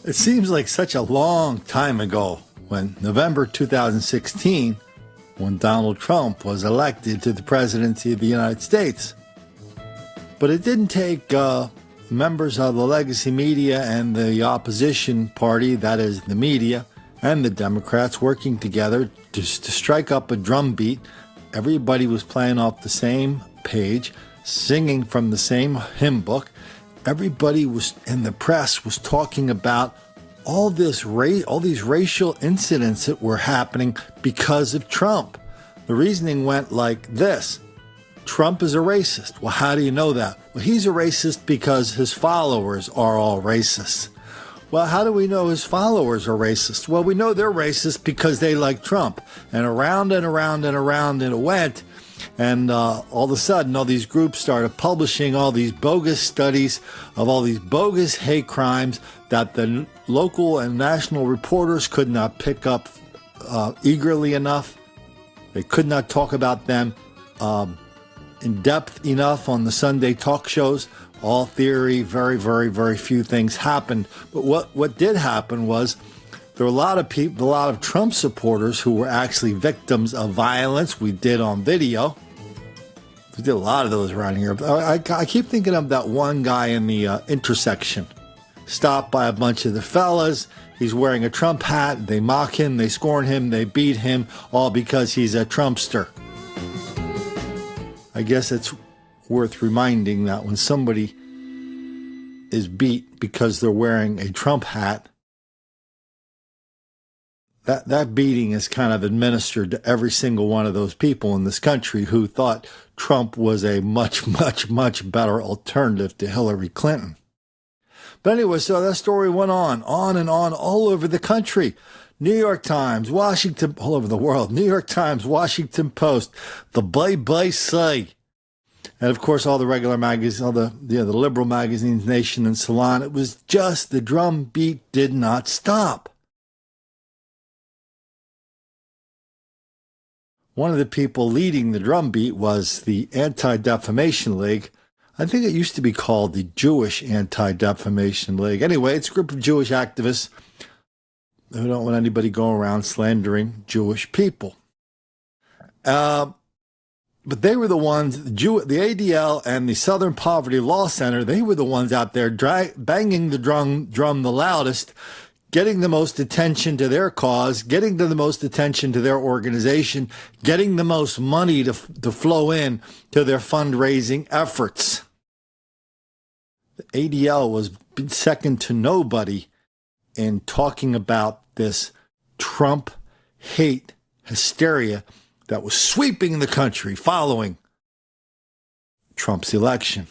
It seems like such a long time ago when November 2016, when Donald Trump was elected to the presidency of the United States. But it didn't take members of the legacy media and the opposition party, that is the media, and the Democrats working together to strike up a drumbeat. Everybody was playing off the same page, singing from the same hymn book. Everybody was in the press was talking about all these racial incidents that were happening because of Trump. The reasoning went like this: Trump is a racist. Well, how do you know that? Well, he's a racist because his followers are all racist. Well, how do we know his followers are racist? Well, we know they're racist because they like Trump. And around and around and around it went. And all of a sudden, all these groups started publishing all these bogus studies of all these bogus hate crimes that the local and national reporters could not pick up eagerly enough. They could not talk about them in depth enough on the Sunday talk shows. All theory, very, very, very few things happened. But what did happen was there were a lot of people, a lot of Trump supporters who were actually victims of violence. We did on video. We did a lot of those around here. I keep thinking of that one guy in the intersection, stopped by a bunch of the fellas. He's wearing a Trump hat. They mock him. They scorn him. They beat him, all because he's a Trumpster. I guess it's worth reminding that when somebody is beat because they're wearing a Trump hat, that beating is kind of administered to every single one of those people in this country who thought Trump was a much, much, much better alternative to Hillary Clinton. But anyway, so that story went on and on, all over the country. New York Times, Washington, all over the world. New York Times, Washington Post, the Bye-Bye Say. And of course, all the regular magazines, all the liberal magazines, Nation and Salon. It was just the drum beat did not stop. One of the people leading the drumbeat was the Anti-Defamation League. I think it used to be called the Jewish Anti-Defamation League. Anyway, it's a group of Jewish activists who don't want anybody going around slandering Jewish people. But they were the ones, the ADL and the Southern Poverty Law Center, they were the ones out there banging the drum the loudest, getting the most attention to their cause, getting the most attention to their organization, getting the most money to flow in to their fundraising efforts. The ADL was second to nobody in talking about this Trump hate hysteria that was sweeping the country following Trump's election.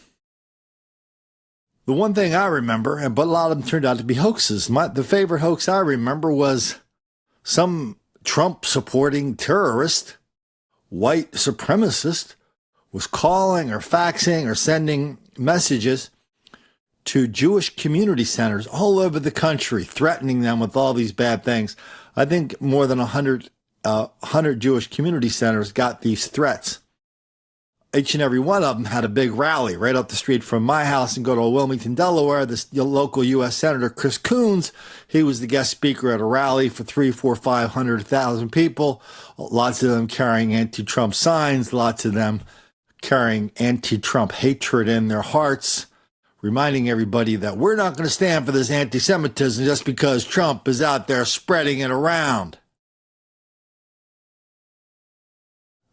The one thing I remember, but a lot of them turned out to be hoaxes. The favorite hoax I remember was some Trump-supporting terrorist, white supremacist, was calling or faxing or sending messages to Jewish community centers all over the country, threatening them with all these bad things. I think more than 100 Jewish community centers got these threats. Each and every one of them had a big rally right up the street from my house and go to Wilmington, Delaware. The local U.S. Senator Chris Coons, he was the guest speaker at a rally for 500,000 people. Lots of them carrying anti-Trump signs, lots of them carrying anti-Trump hatred in their hearts, reminding everybody that we're not going to stand for this anti-Semitism just because Trump is out there spreading it around.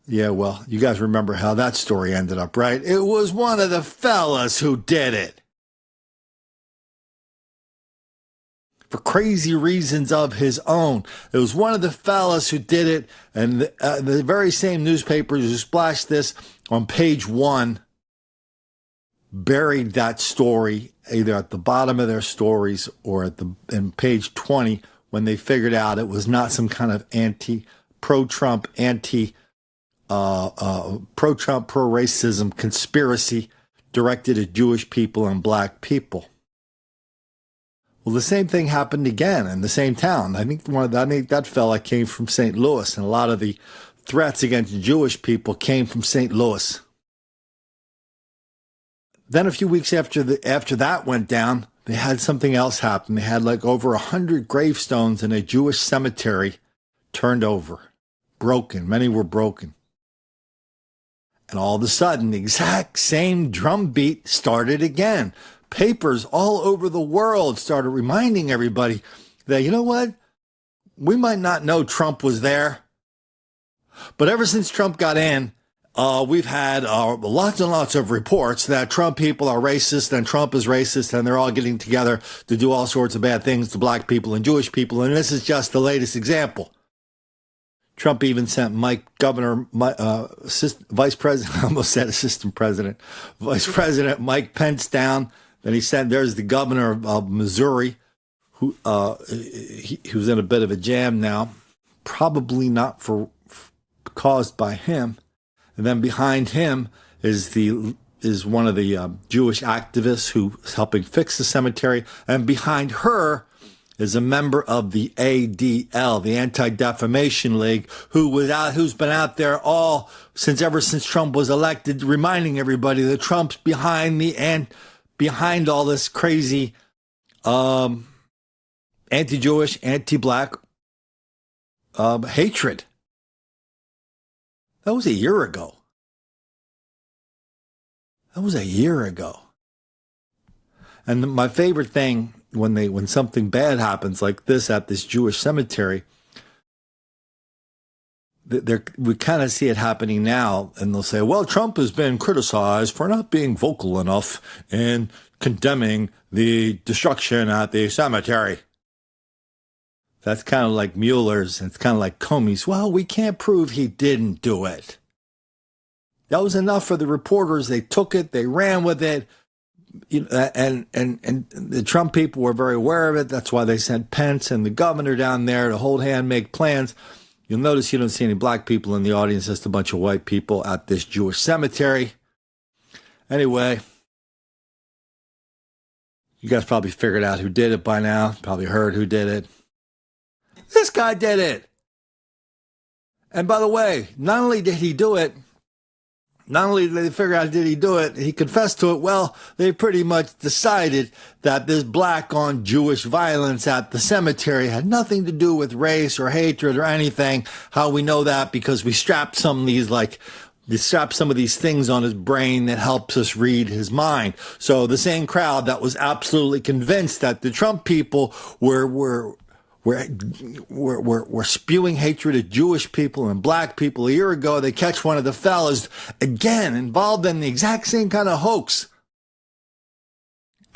Yeah, well, you guys remember how that story ended up, right? It was one of the fellas who did it. For crazy reasons of his own. It was one of the fellas who did it, and the very same newspapers who splashed this on page 1 buried that story either at the bottom of their stories or in page 20 when they figured out it was not some kind of pro-Trump, pro-Trump, pro-racism conspiracy directed at Jewish people and black people. Well, the same thing happened again in the same town. I think that fella came from St. Louis, and a lot of the threats against Jewish people came from St. Louis. Then a few weeks after that went down, they had something else happen. They had like over 100 gravestones in a Jewish cemetery turned over, broken. Many were broken. And all of a sudden, the exact same drumbeat started again. Papers all over the world started reminding everybody that, you know what? We might not know Trump was there, but ever since Trump got in, we've had lots and lots of reports that Trump people are racist and Trump is racist and they're all getting together to do all sorts of bad things to black people and Jewish people. And this is just the latest example. Trump even sent Vice President, I almost said Assistant President, Vice President Mike Pence down. Then he said there's the governor of Missouri, who's in a bit of a jam now, probably not caused by him. And then behind him is one of the Jewish activists who's helping fix the cemetery. And behind her is a member of the ADL, the Anti-Defamation League, who's been out there ever since Trump was elected, reminding everybody that Trump's behind all this crazy anti-Jewish, anti-black hatred. That was a year ago. And my favorite thing when something bad happens like this at this Jewish cemetery, we kind of see it happening now, and they'll say, well, Trump has been criticized for not being vocal enough in condemning the destruction at the cemetery. That's kind of like Mueller's, and it's kind of like Comey's. Well, we can't prove he didn't do it. That was enough for the reporters. They took it, they ran with it. And the Trump people were very aware of it. That's why they sent Pence and the governor down there to hold hand, make plans. You'll notice you don't see any black people in the audience, just a bunch of white people at this Jewish cemetery. Anyway, you guys probably figured out who did it by now. Probably heard who did it. This guy did it. And by the way, not only did he do it, not only did they figure out did he do it, he confessed to it. Well, they pretty much decided that this black on Jewish violence at the cemetery had nothing to do with race or hatred or anything. How we know that? Because we strapped some of these things on his brain that helps us read his mind. So the same crowd that was absolutely convinced that the Trump people were spewing hatred at Jewish people and black people a year ago, they catch one of the fellas again involved in the exact same kind of hoax.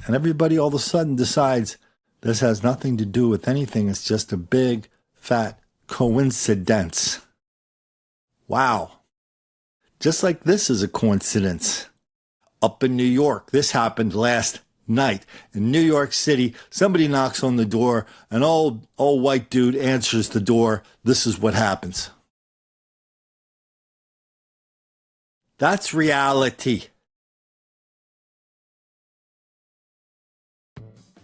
And everybody all of a sudden decides this has nothing to do with anything. It's just a big, fat coincidence. Wow. Just like this is a coincidence. Up in New York, this happened last night in New York City. Somebody knocks on the door. An old white dude answers the door. This is what happens. That's reality.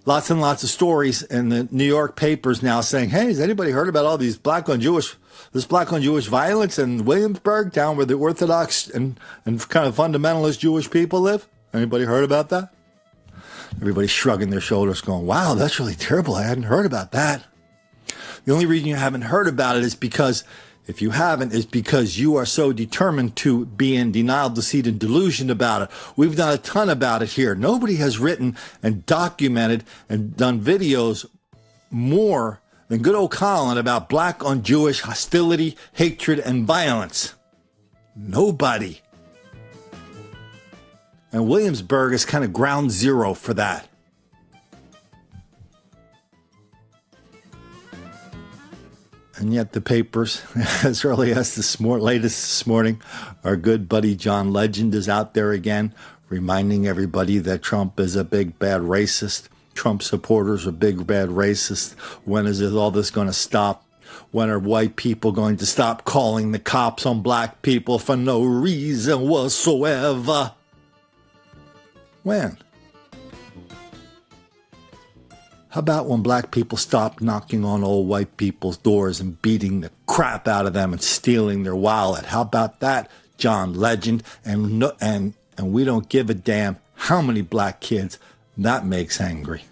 Lots and lots of stories in the New York papers now saying, hey, has anybody heard about all these black on Jewish violence in Williamsburg, down where the Orthodox and kind of fundamentalist Jewish people live? Anybody heard about that? Everybody's shrugging their shoulders going, wow, that's really terrible. I hadn't heard about that. The only reason you haven't heard about it is because, if you haven't, is because you are so determined to be in denial, deceit, and delusion about it. We've done a ton about it here. Nobody has written and documented and done videos more than good old Colin about black on Jewish hostility, hatred, and violence. Nobody. And Williamsburg is kind of ground zero for that. And yet the papers, as early as latest this morning, our good buddy John Legend is out there again, reminding everybody that Trump is a big, bad racist. Trump supporters are big, bad racists. When is all this going to stop? When are white people going to stop calling the cops on black people for no reason whatsoever? When? How about when black people stop knocking on old white people's doors and beating the crap out of them and stealing their wallet? How about that, John Legend? And we don't give a damn how many black kids that makes angry.